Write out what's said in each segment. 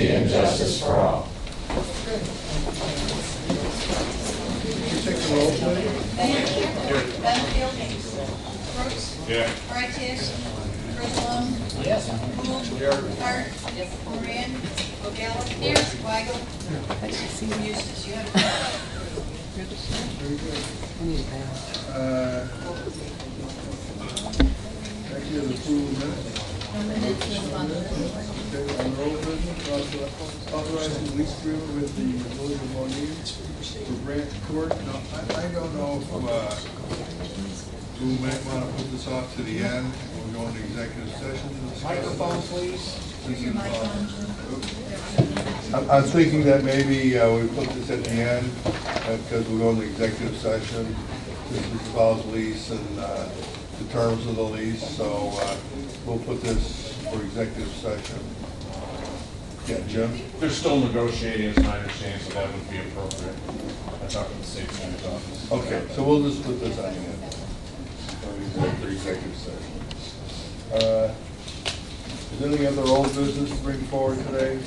liberty and justice for all. Take the roll, please. Benfield. Brooks. Yeah. Brightfish. Griswold. Yes. Gould. Hart. Moran. Gallup. Here. Weigel. Eustace, you have it. Next is approval of minutes. Okay, on the roll business, authorizing lease agreement with the village of Monique for Branch Court. Now, I don't know if we might want to put this off to the end. We'll go into executive session to discuss. Microphone, please. I'm thinking that maybe we put this at the end because we'll go into executive session. This involves lease and the terms of the lease, so we'll put this for executive session. Yeah, Jim? They're still negotiating, as I understand, so that would be appropriate. I talked to the state attorney's office. Okay, so we'll just put this on the end for executive session. Is there any other old business to bring forward today?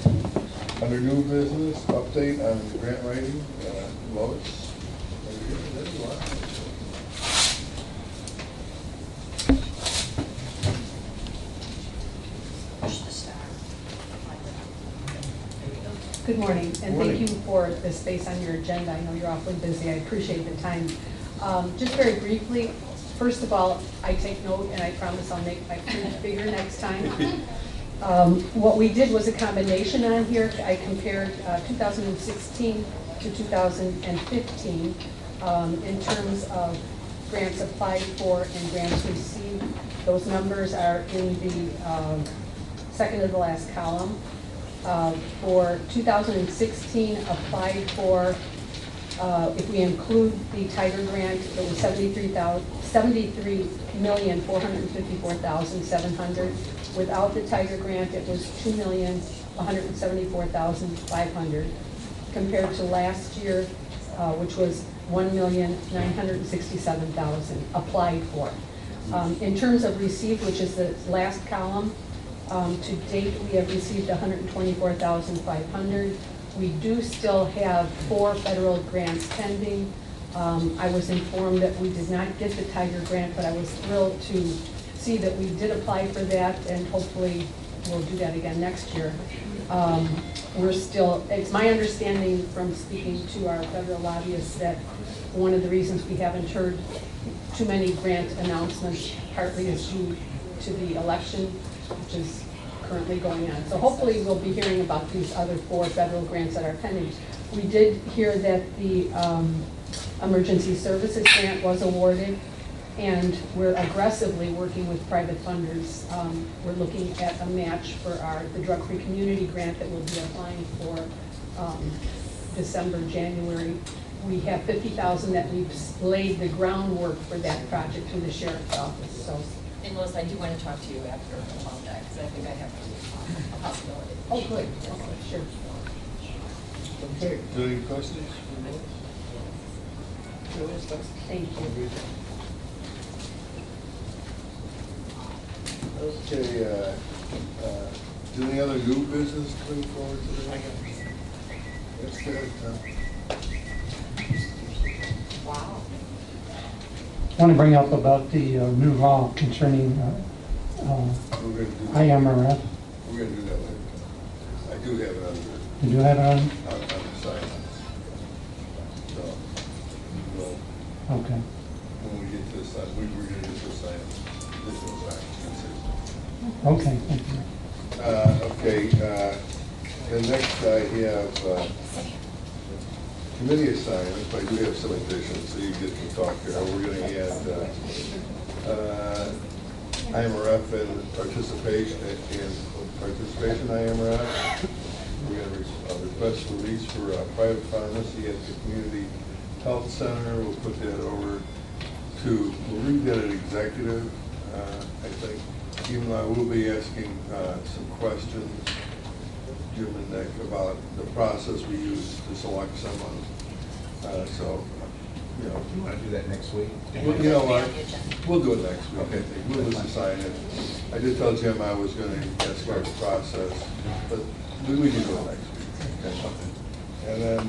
Under new business, update on the grant writing, Lois? Good morning, and Morning. thank you for the space on your agenda. I know you're awfully busy. I appreciate the time. Just very briefly, first of all, I take note, and I promise I'll make my print bigger next time. What we did was a combination on here. I compared 2016 to 2015 in terms of grants applied for and grants received. Those numbers are in the second to the last column. For 2016, applied for, if we include the Tiger grant, it was $73,454,700. Without the Tiger grant, it was $2,174,500, compared to last year, which was $1,967,000 applied for. In terms of received, which is the last column, to date, we have received $124,500. We do still have 4 federal grants pending. I was informed that we did not get the Tiger grant, but I was thrilled to see that we did apply for that, and hopefully we'll do that again next year. We're still, it's my understanding from speaking to our federal lobbyists that one of the reasons we haven't heard too many grant announcements partly is due to the election, which is currently going on. So hopefully we'll be hearing about these other 4 federal grants that are pending. We did hear that the emergency services grant was awarded, and we're aggressively working with private funders. We're looking at a match for the drug-free community grant that we'll be applying for December, January. We have $50,000 that we've laid the groundwork for that project through the sheriff's office. So. And Lois, I do want to talk to you after about that, because I think I have a possibility. Oh, good. Okay, sure. Okay, is there any questions? Thank you. Okay, is there any other new business coming forward today? That's good. Wow. I want to bring up about the new law concerning We're gonna do that. IMRF. We're gonna do that later. I do have it under, Did you have it on? on the side. So, well, Okay. when we get to the side, we're gonna get to the side. This one's back. Okay, thank you. Okay, and next I have committee assignments, but I do have some additions, so you get to talk here. We're going to add IMRF and participation IMRF. We're going to request release for a private pharmacy at the community health center. We'll put that over to, we'll read that at executive, I think. Even though I will be asking some questions, Jim and Nick, about the process we use to select someone. So, you know. You want to do that next week? Well, you know what? We'll do it next week. Okay. We'll just assign it. I did tell Jim I was going to ask about the process, but we can do it next week. And then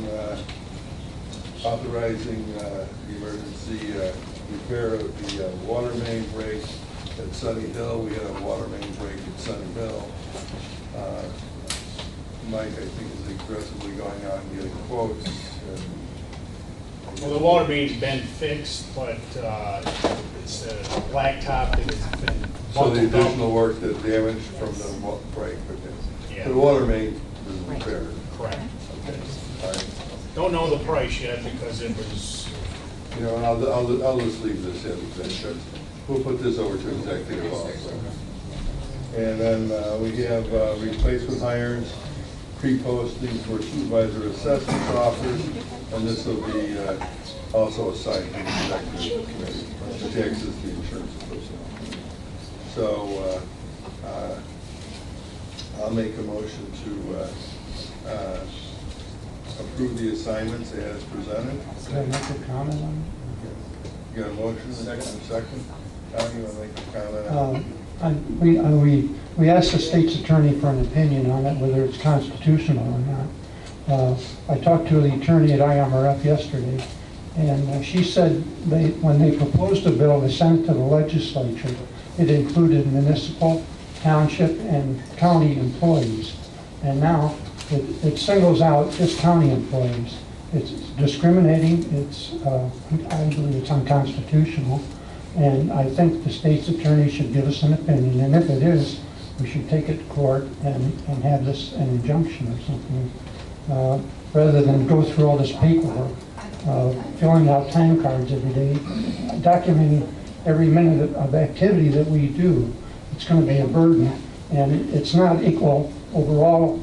authorizing the emergency repair of the water main break at Sunny Hill. We had a water main break at Sunny Hill. Mike, I think, is aggressively going out and getting quotes. Well, the water main's been fixed, but it's a blacktop that has been So the buckled up. additional work that damaged from the break, but Yeah. the water main was repaired. Correct. Okay, all right. Don't know the price yet because it was, You know, and I'll just leave this in, because we'll put this over to executive also. And then we have replacement hires, pre-posting for supervisor assessment office, and this will be also assigned to the executive committee, which acts as the insurance personnel. So I'll make a motion to approve the assignments as presented. Can I make a comment on You got a motion, second? Tom, you want to make a comment it? on We asked the state's attorney for an opinion on it, whether it's constitutional or not. I talked to the attorney at IMRF yesterday, and she said when they proposed a bill, they sent it to the legislature. It included municipal, township, and county employees. And now it singles out just county employees. It's discriminating, I believe it's unconstitutional, and I think the state's attorney should give us an opinion, and if it is, we should take it to court and have this an injunction or something, rather than go through all this paperwork, filling out time cards every day, documenting every minute of activity that we do. It's going to be a burden, and it's not equal overall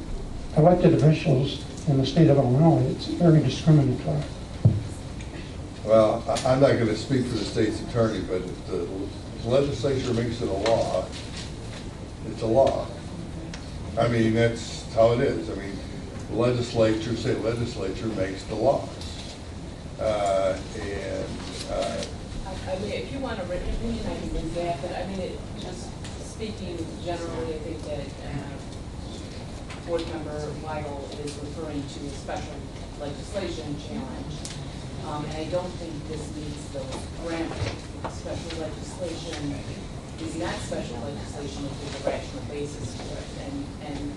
elected officials in the state of Illinois. It's very discriminatory. Well, I'm not going to speak for the state's attorney, but if the legislature makes it a law, it's a law. I mean, that's how it is. I mean, state legislature makes the laws. I mean, if you want a written opinion, I can do that, but I mean, just speaking generally, I think that Board Member Weigel is referring to a special legislation challenge. And I don't think this meets those parameters. Special legislation is not special legislation if there's a rational basis for it. And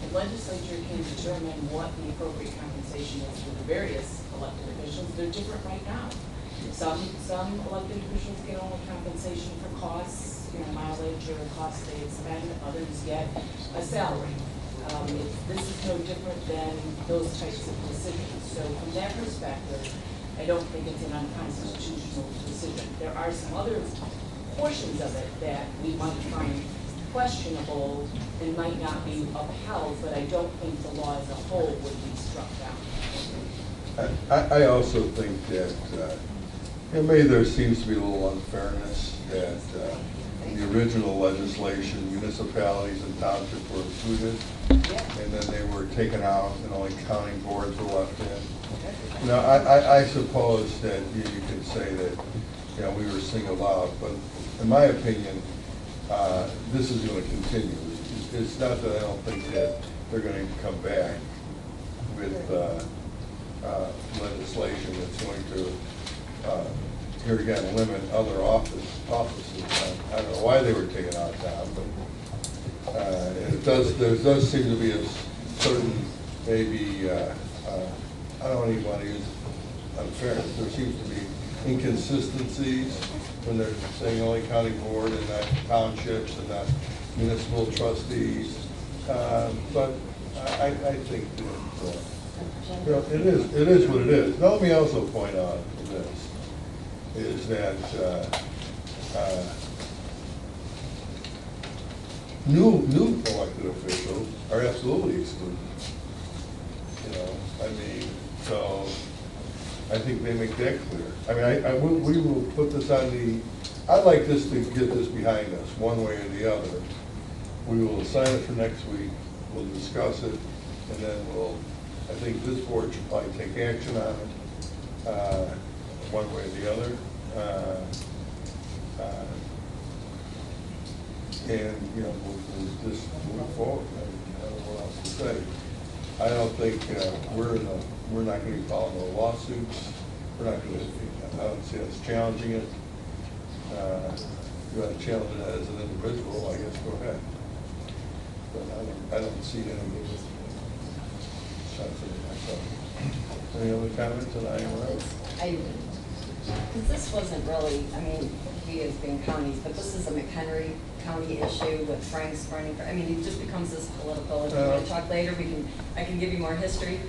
the legislature can determine what the appropriate compensation is for the various elected officials. They're different right now. Some elected officials get only compensation for costs, mileage or costs they expend. Others get a salary. This is no different than those types of decisions. So from that perspective, I don't think it's an unconstitutional decision. There are some other portions of it that we might find questionable and might not be upheld, but I don't think the law as a whole would be struck down. I also think that maybe there seems to be a little unfairness that in the original legislation, municipalities and townships were included, and then they were taken out and only county boards were left in. I suppose that you can say that we were singled out, but in my opinion, this is going to continue. It's not that I don't think that they're going to come back with legislation that's going to, here again, limit other offices. I don't know why they were taken out of town, but there does seem to be a certain, maybe, I don't even want to use unfairness. There seems to be inconsistencies when they're saying only county board and not townships and not municipal trustees. But I think that it is what it is. Now, let me also point out this, is that new elected officials are absolutely excluded. So I think they make that clear. I mean, we will put this on I'd like this to get this behind us, one way or the other. We will assign it for next week, we'll discuss it, and then I think this board should probably take action on it, one way or the other. And, we'll just move forward. know what else to say. I don't think, we're not gonna be filing no lawsuits. We're not gonna, I don't see us challenging it. If you want to challenge it as an individual, I guess go ahead. But I don't see any sense in it myself. Any other comments on IMRF? Because this wasn't really, I mean, we as being counties, but this is a McHenry County issue with Frank's running for, I mean, it just becomes this political. If you want to talk later, I can give you more history.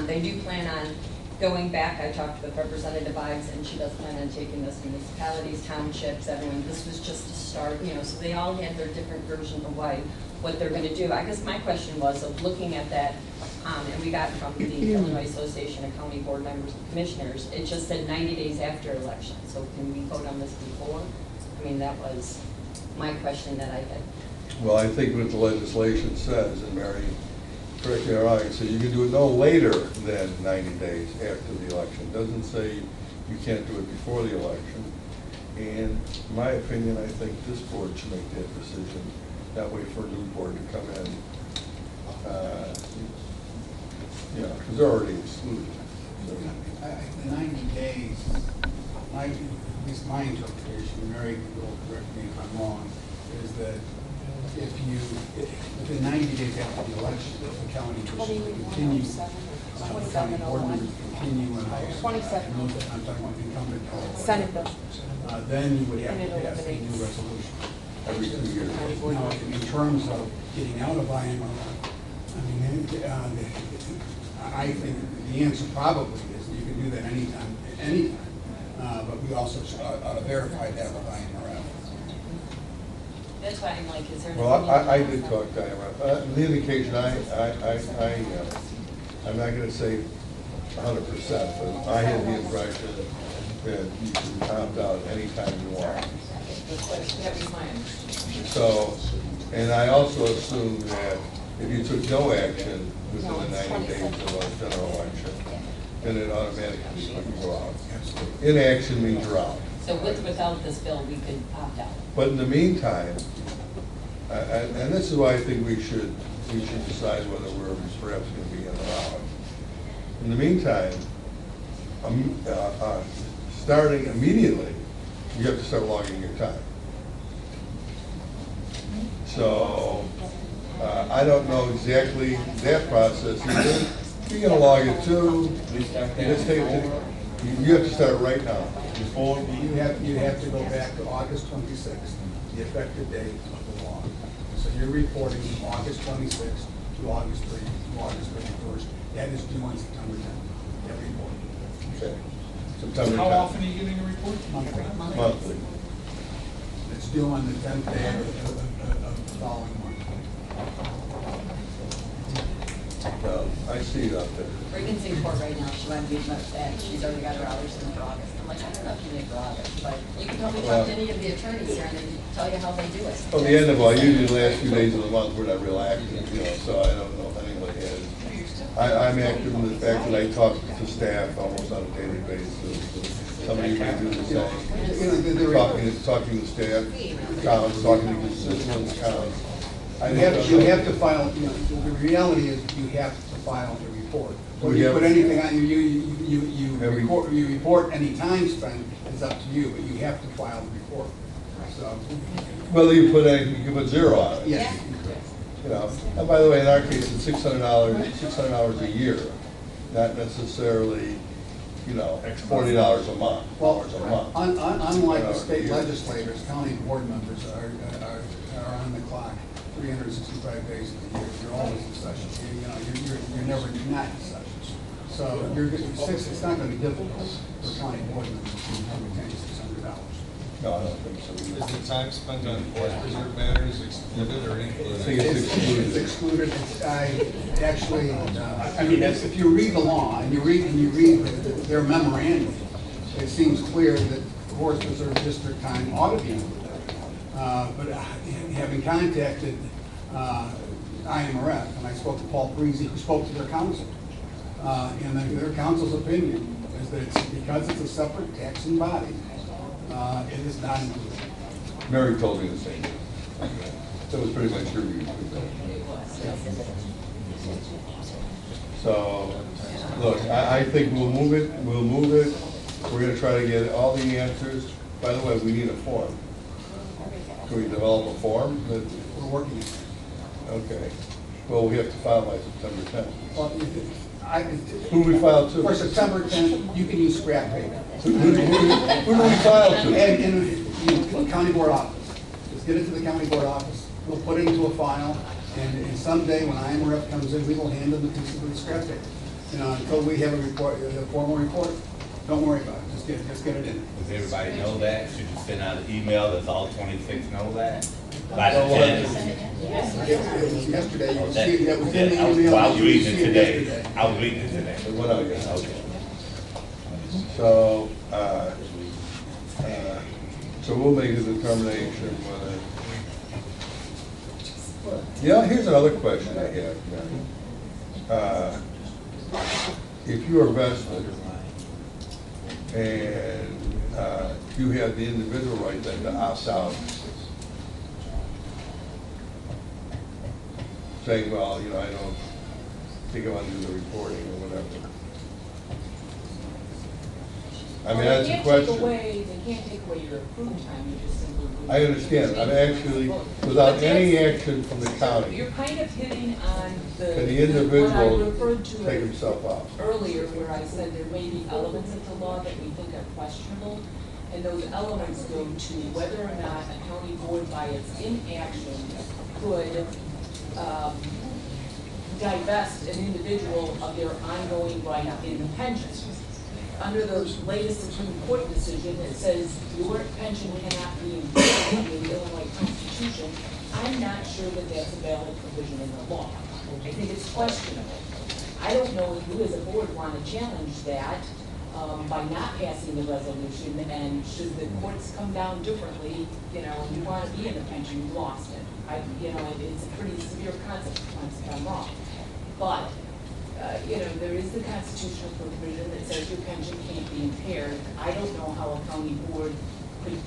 They do plan on going back. I talked with Representative Ives, and she does plan on taking this municipalities, townships, everyone. This was just a start, you know, so they all had their different versions of what they're going to do. I guess my question was of looking at that, and we got from the Illinois Association of County Board Members and Commissioners, it just said 90 days after election. So can we vote on this before? I mean, that was my question that I had. Well, I think what the legislation says, and Mary, correct me if I'm wrong, so you can do it no later than 90 days after the election. It doesn't say you can't do it before the election. And in my opinion, I think this board should make that decision. That way for a new board to come in, you know, because they're already excluded. So, The 90 days, at least my interpretation, Mary will correct me if I'm wrong, is that within 90 days after the election, the county wishes to continue, the county board members continue, and I know that I'm talking about incumbent. Senate bill. Then you would have to pass a new resolution. every 2 years. Now, in terms of getting out of IMRF, I mean, I think the answer probably is you can do that anytime, but we also ought to verify that with IMRF. That's why I'm like, is there? Well, I did talk to IMRF. The indication I'm not gonna say 100%, but I had the impression that you can opt out anytime you want. That was my understanding. So, and I also assume that if you took no action within the 90 days of a general election, then it automatically would go out. Inaction means you're out. So without this bill, we could opt out. But in the meantime, and this is why I think we should decide whether we're perhaps going to be in or out. In the meantime, starting immediately, you have to start logging your time. So I don't know exactly that process either. You're going to log it too. You have to start right now. You have to go back to August 26th, the effective date of the law. So you're reporting from August 26th to August 31st. That is due on September 10th. That report. Okay. September 10th. How often are you getting a report? Monthly. It's due on the 10th day of the following month. I see it up there. Reagan's in court right now, she wanted to be much that, she's already got her hours in for August. I'm like, I don't know if you need for August, but you can probably talk to any of the attorneys here and they can tell you how they do it. Well, the end of all, usually the last few days of the month, we're not real active, you know, so I don't know if anybody has. I'm active in the fact that I talk to staff almost on a daily basis. Some of you may do the same. Talking to staff, counts, talking to constituents, counts. You have to file, the reality is you have to file a report. When you have- put anything on, you report any time spent, it's up to you, but you have to file the report. So, Whether you put anything, you can put zero on it. yes. You know, and by the way, in our case, it's $600 a year, not necessarily, you know, $40 a month, Well, dollars a month. unlike the state Yeah. legislators, county board members are on the clock 365 days of the year. You're always in session. You're never not in session. So it's not going to be difficult for county board members to retain $600. No, I don't think so. Is the time spent on forest preserve matters excluded or I included? think it's It's excluded. Actually, I mean, if you read the law and you read their memorandum, it seems clear that Forest Preserve District time ought to be included. But having contacted IMRF, and I spoke to Paul Parisi, who spoke to their council, and their council's opinion is that because it's a separate taxing body, it is not included. Mary told me the same. That was pretty much your view. It was, yes. So, look, I think we'll move it. We're gonna try to get all the answers. By the way, we need a form. Can we develop a form? We're working. Okay. Well, we have to file by September 10th. Well, Who do we file to? For September 10th, you can use scrap paper. Who do we file to? And in the county board office. Just get it to the county board office. We'll put it into a file, and someday when IMRF comes in, we will hand them the piece of the scrap paper. You know, until we have a report, a formal report, don't worry about it. Just get it in. Does everybody know that? Should you send out an email, does all 26 know that? By the Well, 10th? It was yesterday, you Oh, can that- see, that was in the I was- email. well, I was You reading see it today. yesterday. I was reading it today. It went out yesterday. Okay. So we'll make a determination whether. Yeah, here's another question I have. If you are vested and you have the individual right then to opt out, saying, well, you know, I don't think I want to do the reporting or whatever. I mean, that's a question. They can't take away your approved time, you just simply. I understand. I'm actually, without any action from the county, You're kind of hitting on can the what I individual referred to take himself off? earlier, where I said there may be elements of the law that we think are questionable, and those elements go to whether or not a county board by its inaction could divest an individual of their ongoing right in the pension. Under the latest Supreme Court decision, it says your pension cannot be included in the Illinois Constitution. I'm not sure that that's a valid provision in the law. I think it's questionable. I don't know if you as a board want to challenge that by not passing the resolution, and should the courts come down differently, you know, and you want to be in the pension, you lost it. It's a pretty severe consequence if I'm wrong. But there is the constitutional provision that says your pension can't be impaired. I don't know how a county board could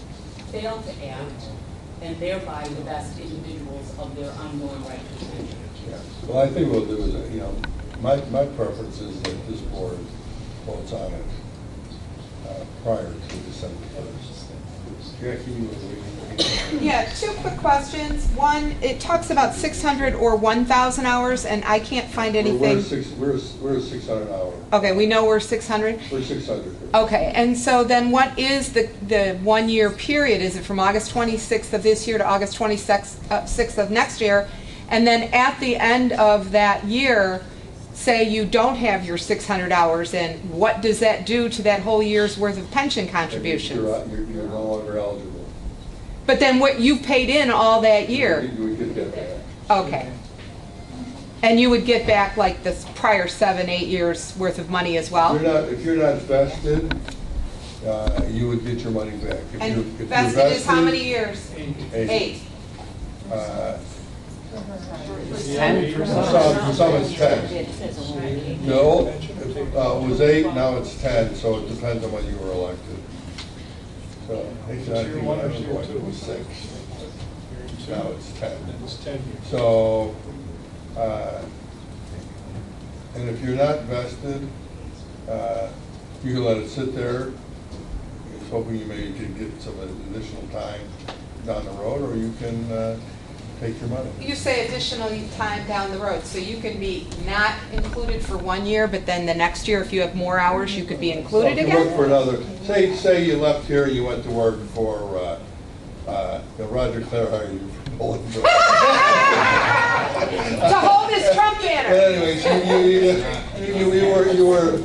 fail to act and thereby divest individuals of their ongoing right to pension. Yeah. Well, I think what we'll do is, you know, my preference is that this board votes on it prior to December 1st. Jackie, you were waiting. Yeah, two quick questions. One, it talks about 600 or 1,000 hours, and I can't find anything. We're 600 hours. Okay, we know we're 600? We're 600. Okay, and so then what is the 1 year period? Is it from August 26th of this year to August 26th of next year? And then at the end of that year, say you don't have your 600 hours in, what does that do to that whole year's worth of pension contributions? You're no longer eligible. But then what you've paid in all that year? You would get that back. Okay. And you would get back like this prior 7-8 years worth of money as well? If you're not vested, you would get your money back. And if you're vested is how many years? 8. For some it's 10. No, it was 8, now it's 10, so it depends on when you were elected. So, I think when I was elected, it was 6. Now it's 10. It's 10 years. So, and if you're not vested, you can let it sit there. Just hoping you maybe can get some additional time down the road, or you can take your money. You say additional time down the road, so you can be not included for 1 year, but then the next year, if you have more hours, you could be included So if you work again? for another, say you left here and you went to work for, Roger Clare hired you for Bolingbrook. To hold his Trump But banner! anyways,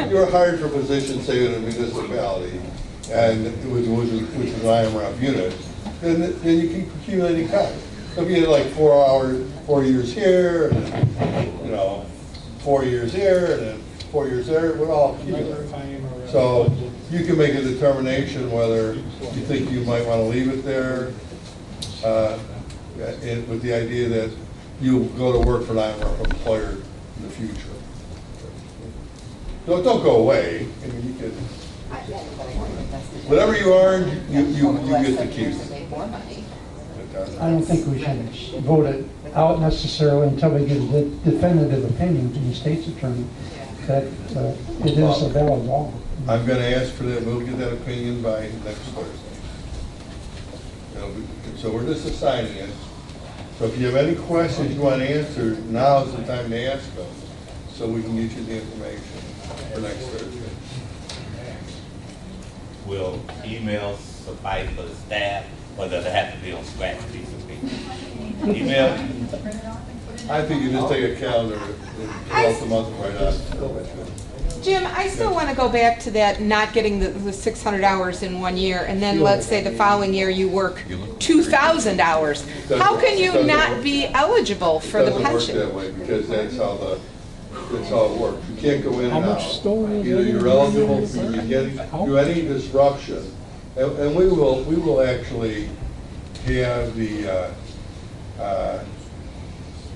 you were hired for a position, say, in a municipality, and which is an IMRF unit, then you can accumulate time. So if you had like 4 years here, and 4 years here, and then 4 years there, it would all accumulate. So you can make a determination whether you think you might want to leave it there, with the idea that you'll go to work for an IMRF employer in the future. Don't go away. I mean, you could, whatever you earn, you get to keep. done. I don't think we should vote it out necessarily until we get a definitive opinion from the state's attorney that it is a valid law. I'm gonna ask for that, we'll get that opinion by next Thursday. So we're just assigning it. So if you have any questions you want answered, now is the time to ask them, so we can get you the information for next Thursday. Will email suffice for the staff, or does it have to be on scratch piece of paper? Email? I think you just take a calendar and fill out the month right out. Jim, I still want to go back to that, not getting the 600 hours in 1 year, and then let's say the following year you work 2,000 hours. How can you not be eligible for the pension? It doesn't work that way, because that's how it works. You can't go in and out. Either you're eligible for, you get, do any disruption, and we will actually have the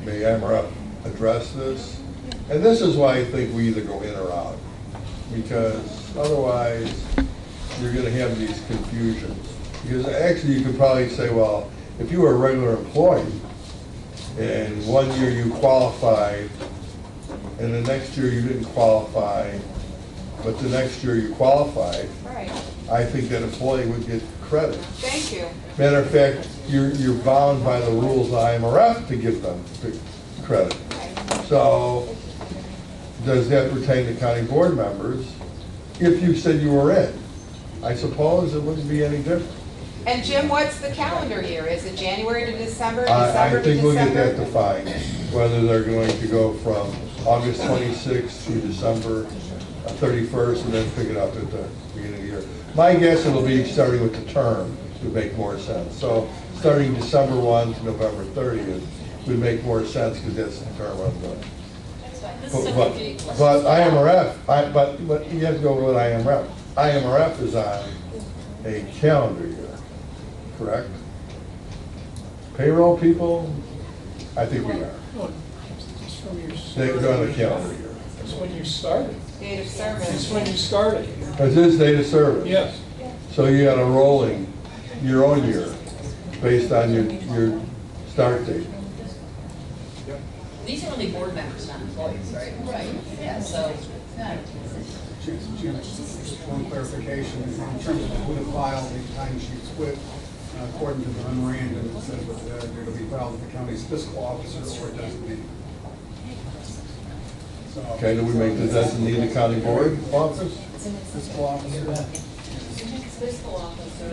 AMRF address this. And this is why I think we either go in or out, because otherwise you're going to have these confusions. Because actually you could probably say, well, if you were a regular employee and 1 year you qualified and the next year you didn't qualify, but the next year you qualified, Right. I think that employee would get credit. Thank you. Matter of fact, you're bound by the rules of IMRF to give them credit. So, does that pertain to county board members? If you said you were in, I suppose it wouldn't be any different. And Jim, what's the calendar year? Is it January to December, I December to think we'll get that December? defined, whether they're going to go from August 26th to December 31st and then pick it up at the beginning of the year. My guess it'll be starting with the term would make more sense. So starting December 1 to November 30th would make more sense because that's the term I'm going. But IMRF, but you have to go with IMRF. IMRF is on a calendar year, correct? Payroll people, I think we are. They go on the calendar year. That's when you started. Date of service. That's when you started. Is this date of service? Yes. So you got a rolling your own year based on your start date. These are only board members, not employees, right? Right. Yeah, so. Jim, just one clarification, in terms of who to file the timesheets with, according to the memorandum, it says that they're to be filed with the county's fiscal officer or designee. So, Okay, do we make the designee the county board office? fiscal officer, Fiscal officer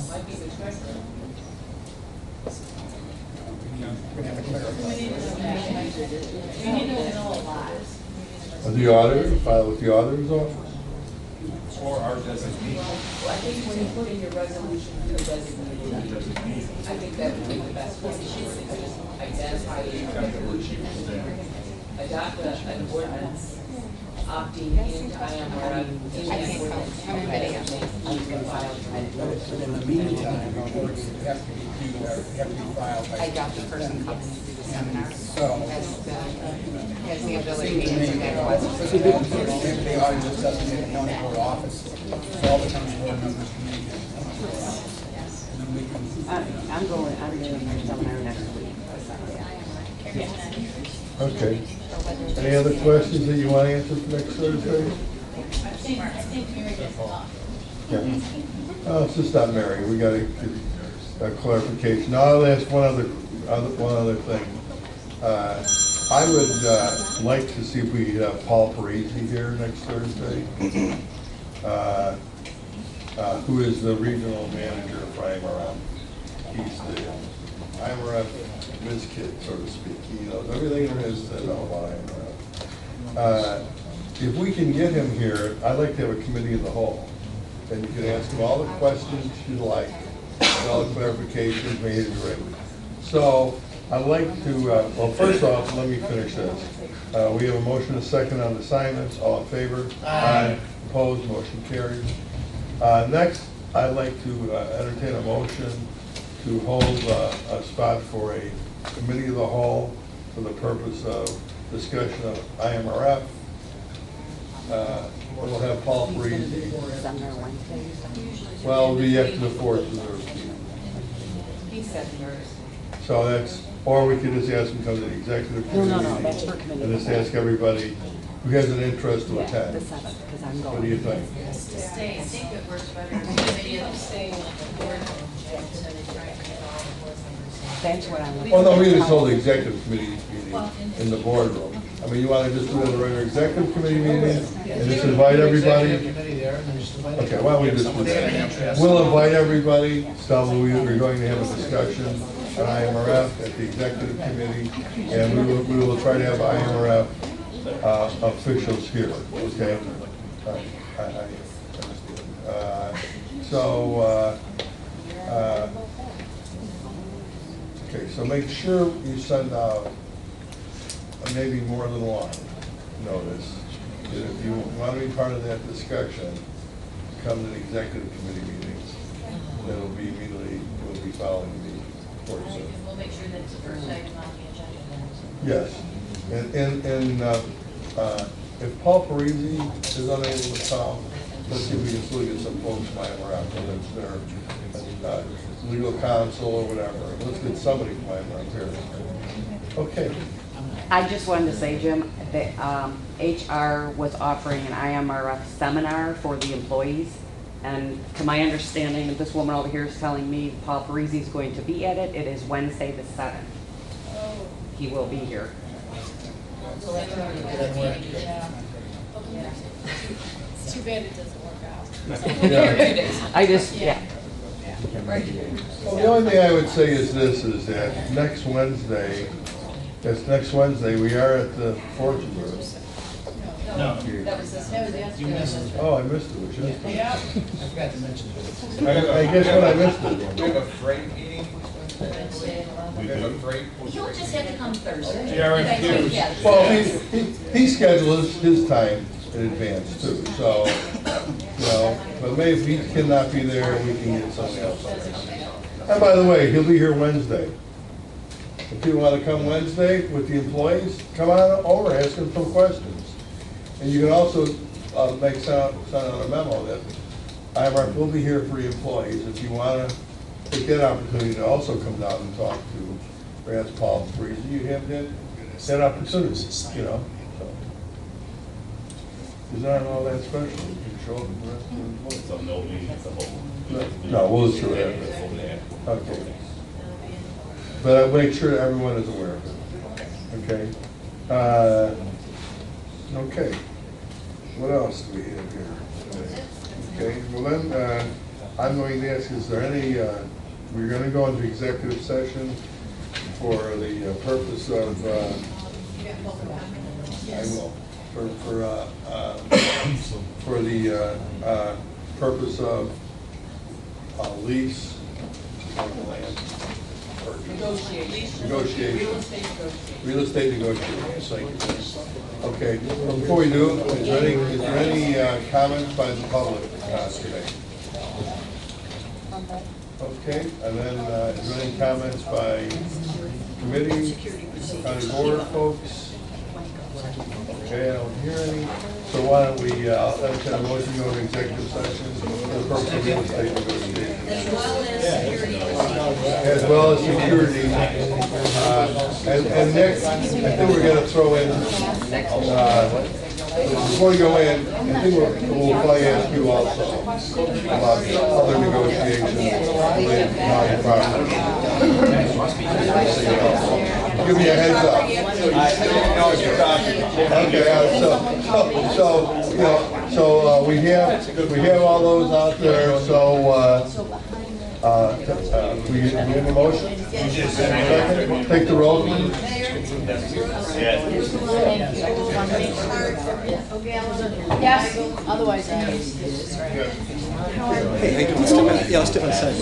might be the treasurer. we have to clarify. We need to know a lot. Or the auditor, file with the auditor's office? Or our designee. Well, I think when you put in your resolution for the designee, I think that would be the best way. Just identify adopt an ordinance opting into IMRF. But in the meantime, reports have to be filed by. I got the person coming to the seminar. So. Has the ability to answer that question. The auditor's designated county board office, so all the county board members can meet. And then we can. I'm doing the seminar next week. Okay. Any other questions that you want to answer for next Thursday? I think Mary gets off. Yeah. Oh, it's just not Mary, we got to get a clarification. Now, I'll ask one other thing. I would like to see if we could have Paul Parisi here next Thursday, who is the regional manager for IMRF. He's the IMRF whiz kid, so to speak. He knows everything there is to know about IMRF. If we can get him here, I'd like to have a committee of the whole. And you can ask him all the questions you'd like, and all the clarifications made and ready. So I'd like to, well, first off, let me finish this. We have a motion and a second on the assignments. All in favor? Aye. Opposed? Motion carries. Next, I'd like to entertain a motion to hold a spot for a committee of the whole for the purpose of discussion of IMRF, we'll have Paul Parisi. Summer Wednesday. Well, it'll be after the 4th reserve. He said yours. So that's, or we could just ask him to come to the executive No, committee. no, no, that's for committee. And just ask everybody who has an interest to Yeah, attend. the 7th, because I'm going. What do you think? To stay, I think it works better if maybe it'll stay on the board instead of trying to get all the board members. That's what I'm. Well, no, we just hold the executive committee meeting in the boardroom. I mean, you want to just do it at a regular executive committee meeting and just invite everybody? Okay, why don't we just do that? We'll invite everybody, so we're going to have a discussion on IMRF at the executive committee, and we will try to have IMRF officials here, okay? I okay, so make sure you send out maybe more than one notice. That if you want to be part of that discussion, come to the executive committee meetings. That'll be immediately, we'll be following the course of. We'll make sure that it's the first item on the agenda. Yes, and if Paul Parisi is unable to come, let's see if we can still get some folks from IMRF, whether it's their legal counsel or whatever. Let's get somebody from IMRF here. Okay. I just wanted to say, Jim, that HR was offering an IMRF seminar for the employees. And to my understanding, this woman over here is telling me Paul Parisi is going to be at it. It is Wednesday the 7th. He will be here. It's too bad it doesn't work out. I just, yeah. Well, the only thing I would say is this, is that next Wednesday, we are at the Forge Group. No, that was this. You missed it. Oh, I missed it, which is. Yeah. I forgot to mention it. I guess what I missed it. We have a freight meeting. We have a freight. You'll just have to come Thursday. TRFQ. Yeah. Well, he schedules his time in advance too, so, but maybe if he cannot be there, we can get somebody else on there. And by the way, he'll be here Wednesday. If you want to come Wednesday with the employees, come on over, ask them some questions. And you can also send out a memo that IMRF will be here for your employees. If you want to take that opportunity to also come down and talk to perhaps Paul Parisi, you have that opportunity, So. Is that all that special? You can show up with the rest of the employees. So no meeting as a whole. No, we'll just do that. Okay. But I'll make sure everyone is aware of it. Okay? Okay. What else do we have here? Okay, well then, I'm going to ask, is there any, we're going to go into executive session for the purpose of, I will, for the purpose of lease of land. Negotiation. Real estate negotiations, thank you. Okay, well, before we do, is there any comments by the public today? Okay, and then is there any comments by committee, county board folks? Okay, I don't hear any. So why don't we, I'll entertain a motion to go to executive session for the purpose of real estate negotiations. As well as security. And next, I think we're going to throw in, before we go in, I think we'll probably ask you also about other negotiations related to county property. Give me a heads up. Okay, so we have all those out there, so we have a motion? Take the roll, please. Yes, otherwise, Hey, let's step outside.